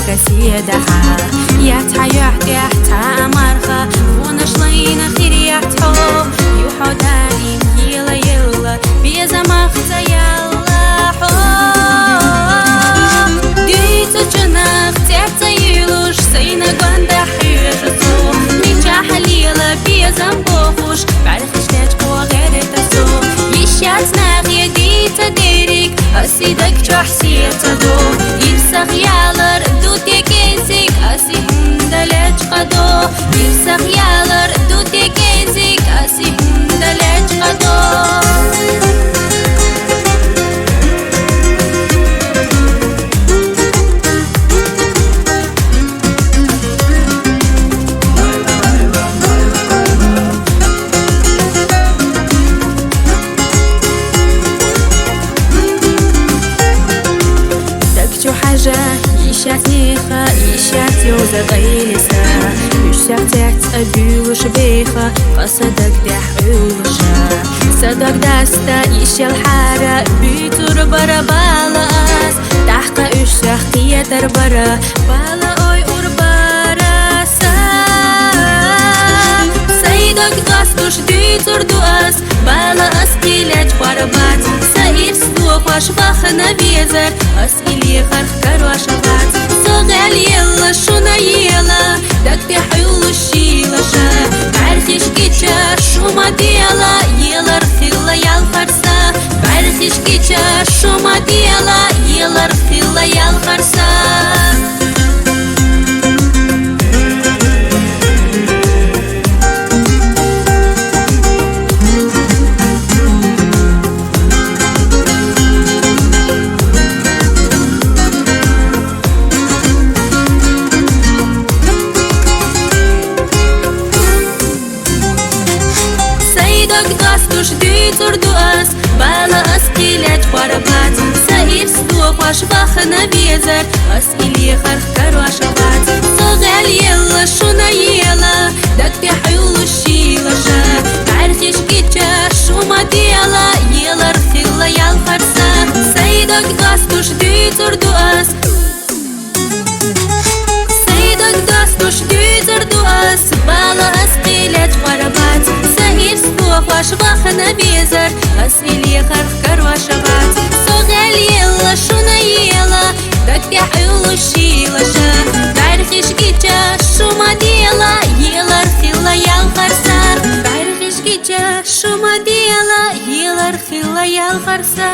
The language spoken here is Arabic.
كسيدها يحتى مرخة ونشلين خير يحتو يحوداني يلا بيزا مختا يلا حو ديتا جناخ تابتا يلوش سينا قواندا حيرتو نيجا حليلة بيزا مبوخوش بعرفش تاجكو غير تسو يشاتنا غيديتا ديريك أسيدك جحسيتا دو يرسخ يالر دوتي كيزيك أسي هندلج قدو يرسخ يالر دوتي كيزيك أسي هندلج قدو حاجة يشاتنيخة يشات يوزا غيلسة يشات تحت أبي وشبيخة قصدك دحوشة صدق داستا يشال حارة بيتور برا بالاس تحقا يشاخ تياتر برا بالا أوي أوربارا سيدك داستوش بيتور دواس بالا أسكيلات بربات ساير سدوخ واشباخنا بيزر أسكيلي خرخ كرواشبات صغال يلا شونا يلا دك تحيول الشيلة شا بعرخش كيتشا شوما ديلا يلا رخيلا يالخرسا بعرخش كيتشا شوما ديلا يلا رخيلا يالخرسا داستوش ديتور دواس بالا أسكيلات بربات ساير سدوخ واشباخنا بيزر أسكيلي خرخ كرواشبات صغال يلا شونا يلا دك تحيول الشيلة شا بعرخش كيتشا شوما ديلا يلا رخيلا يالخرسا سيدك داستوش ديتور دواس سيدك داستوش ديتور دواس بالا أسكيلات بربات ساير سدوخ واشباخنا بيزر أسئلي خرخ كرواشبات صغال يلا شونا يلا دك تحيول الشيلة شا بعرخش كيتشا شوما ديلا يلا رخيلا يالخرسا بعرخش كيتشا شوما ديلا يلا رخيلا يالخرسا